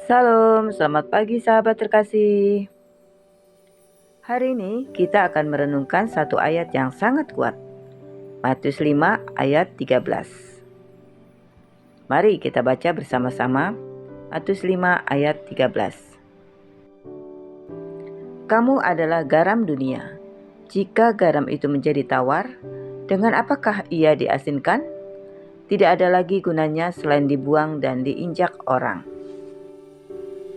Salam, selamat pagi sahabat terkasih. Hari ini kita akan merenungkan satu ayat yang sangat kuat. Matius 5 ayat 13. Mari kita baca bersama-sama Matius 5 ayat 13. Kamu adalah garam dunia. Jika garam itu menjadi tawar, dengan apakah ia diasinkan? Tidak ada lagi gunanya selain dibuang dan diinjak orang.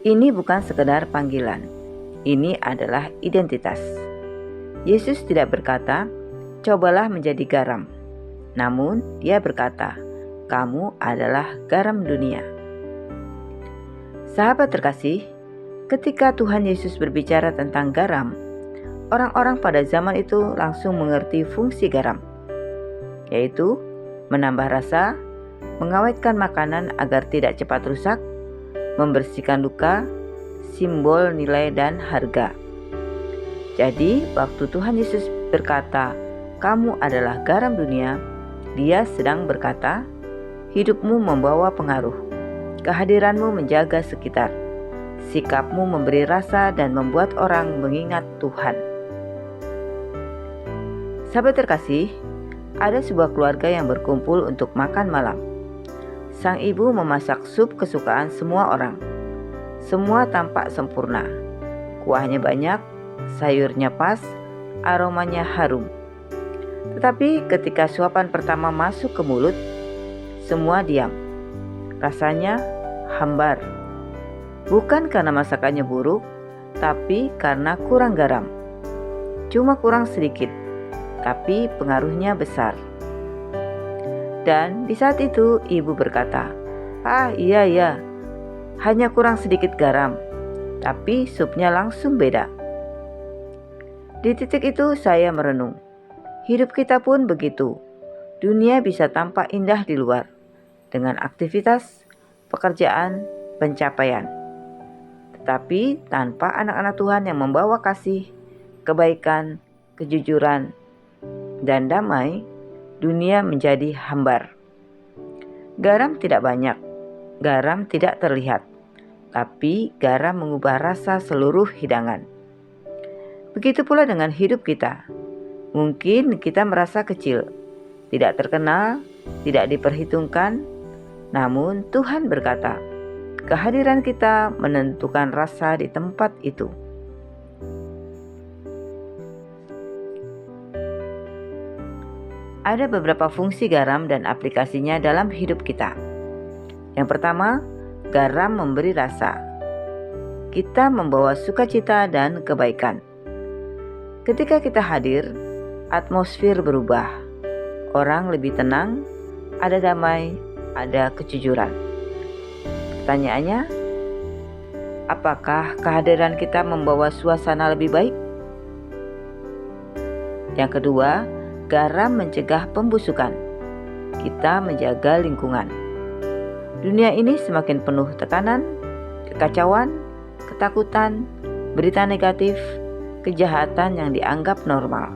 Ini bukan sekedar panggilan. Ini adalah identitas. Yesus tidak berkata, "Cobalah menjadi garam." Namun, Dia berkata, "Kamu adalah garam dunia." Sahabat terkasih, ketika Tuhan Yesus berbicara tentang garam, orang-orang pada zaman itu langsung mengerti fungsi garam, yaitu menambah rasa, mengawetkan makanan agar tidak cepat rusak, membersihkan luka, simbol nilai dan harga. Jadi, waktu Tuhan Yesus berkata, "Kamu adalah garam dunia," Dia sedang berkata, hidupmu membawa pengaruh, kehadiranmu menjaga sekitar, sikapmu memberi rasa dan membuat orang mengingat Tuhan. Sahabat terkasih, ada sebuah keluarga yang berkumpul untuk makan malam. Sang ibu memasak sup kesukaan semua orang. Semua tampak sempurna. Kuahnya banyak, sayurnya pas, aromanya harum. Tetapi ketika suapan pertama masuk ke mulut, semua diam. Rasanya hambar. Bukan karena masakannya buruk, tapi karena kurang garam. Cuma kurang sedikit, tapi pengaruhnya besar. Dan di saat itu ibu berkata, iya, hanya kurang sedikit garam, tapi supnya langsung beda." Di titik itu saya merenung, hidup kita pun begitu. Dunia bisa tampak indah di luar, dengan aktivitas, pekerjaan, pencapaian. Tetapi tanpa anak-anak Tuhan yang membawa kasih, kebaikan, kejujuran, dan damai, dunia menjadi hambar. Garam tidak banyak, garam tidak terlihat, tapi garam mengubah rasa seluruh hidangan. Begitu pula dengan hidup kita. Mungkin kita merasa kecil, tidak terkenal, tidak diperhitungkan, namun Tuhan berkata, kehadiran kita menentukan rasa di tempat itu. Ada beberapa fungsi garam dan aplikasinya dalam hidup kita. Yang pertama, garam memberi rasa. Kita membawa sukacita dan kebaikan. Ketika kita hadir, atmosfer berubah. Orang lebih tenang, ada damai, ada kejujuran. Pertanyaannya, apakah kehadiran kita membawa suasana lebih baik? Yang kedua, garam mencegah pembusukan. Kita menjaga lingkungan. Dunia ini semakin penuh tekanan, kekacauan, ketakutan, berita negatif, kejahatan yang dianggap normal.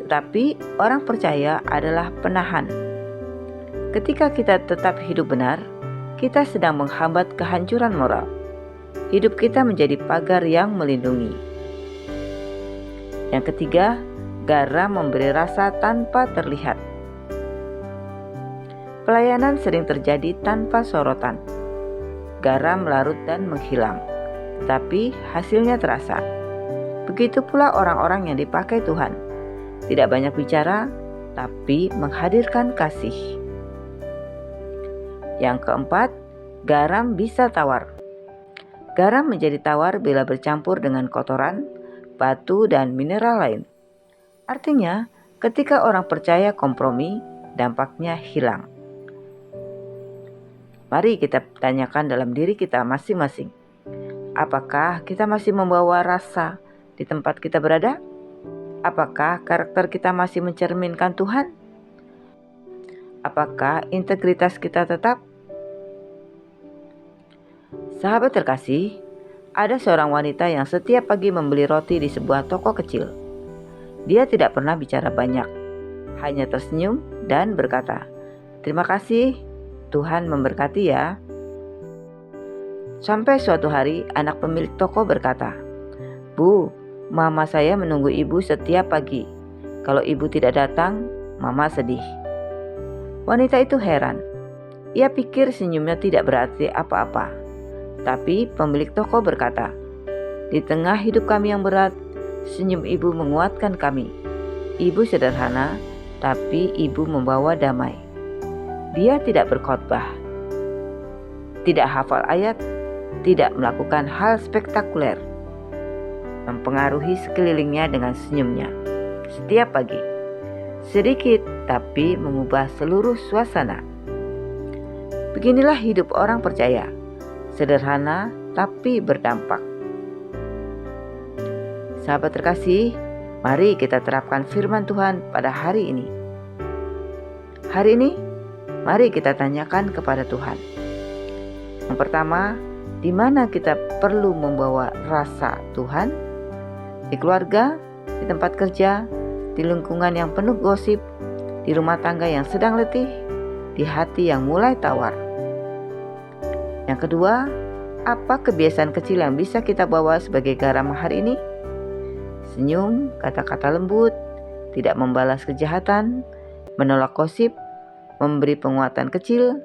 Tetapi orang percaya adalah penahan. Ketika kita tetap hidup benar, kita sedang menghambat kehancuran moral. Hidup kita menjadi pagar yang melindungi. Yang ketiga, garam memberi rasa tanpa terlihat. Pelayanan sering terjadi tanpa sorotan. Garam larut dan menghilang, tetapi hasilnya terasa. Begitu pula orang-orang yang dipakai Tuhan. Tidak banyak bicara, tapi menghadirkan kasih. Yang keempat, garam bisa tawar. Garam menjadi tawar bila bercampur dengan kotoran, batu, dan mineral lain. Artinya, ketika orang percaya kompromi, dampaknya hilang. Mari kita tanyakan dalam diri kita masing-masing. Apakah kita masih membawa rasa di tempat kita berada? Apakah karakter kita masih mencerminkan Tuhan? Apakah integritas kita tetap? Sahabat terkasih, ada seorang wanita yang setiap pagi membeli roti di sebuah toko kecil. Dia tidak pernah bicara banyak, hanya tersenyum dan berkata, "Terima kasih, Tuhan memberkati ya." Sampai suatu hari anak pemilik toko berkata, "Bu, mama saya menunggu ibu setiap pagi. Kalau ibu tidak datang, mama sedih." Wanita itu heran. Ia pikir senyumnya tidak berarti apa-apa. Tapi pemilik toko berkata, "Di tengah hidup kami yang berat, senyum ibu menguatkan kami. Ibu sederhana, tapi ibu membawa damai." Dia tidak berkhotbah, tidak hafal ayat, tidak melakukan hal spektakuler, mempengaruhi sekelilingnya dengan senyumnya. Setiap pagi, sedikit tapi mengubah seluruh suasana. Beginilah hidup orang percaya, sederhana tapi berdampak. Sahabat terkasih, mari kita terapkan firman Tuhan pada hari ini. Hari ini, mari kita tanyakan kepada Tuhan. Yang pertama, di mana kita perlu membawa rasa Tuhan? Di keluarga, di tempat kerja, di lingkungan yang penuh gosip, di rumah tangga yang sedang letih, di hati yang mulai tawar. Yang kedua, apa kebiasaan kecil yang bisa kita bawa sebagai garam hari ini? Senyum, kata-kata lembut, tidak membalas kejahatan, menolak gosip, memberi penguatan kecil,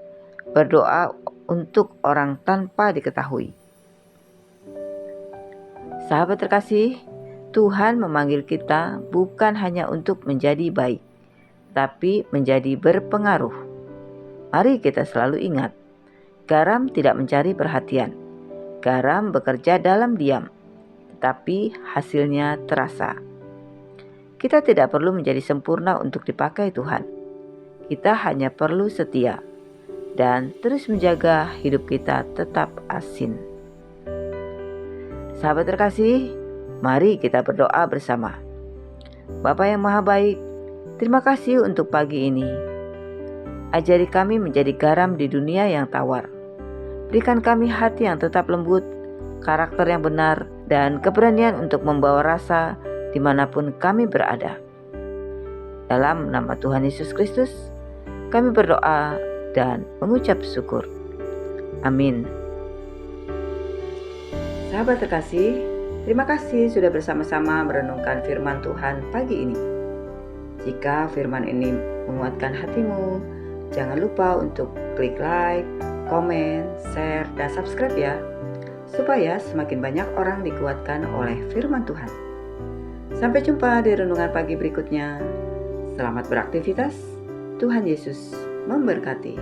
berdoa untuk orang tanpa diketahui. Sahabat terkasih, Tuhan memanggil kita bukan hanya untuk menjadi baik, tapi menjadi berpengaruh. Mari kita selalu ingat, garam tidak mencari perhatian. Garam bekerja dalam diam, tetapi hasilnya terasa. Kita tidak perlu menjadi sempurna untuk dipakai Tuhan. Kita hanya perlu setia dan terus menjaga hidup kita tetap asin. Sahabat terkasih, mari kita berdoa bersama. Bapa yang Maha Baik, terima kasih untuk pagi ini. Ajari kami menjadi garam di dunia yang tawar. Berikan kami hati yang tetap lembut, karakter yang benar, dan keberanian untuk membawa rasa dimanapun kami berada. Dalam nama Tuhan Yesus Kristus, kami berdoa dan mengucap syukur. Amin. Sahabat terkasih, terima kasih sudah bersama-sama merenungkan firman Tuhan pagi ini. Jika firman ini menguatkan hatimu, jangan lupa untuk klik like, komen, share, dan subscribe ya, supaya semakin banyak orang dikuatkan oleh firman Tuhan. Sampai jumpa di renungan pagi berikutnya. Selamat beraktivitas. Tuhan Yesus memberkati.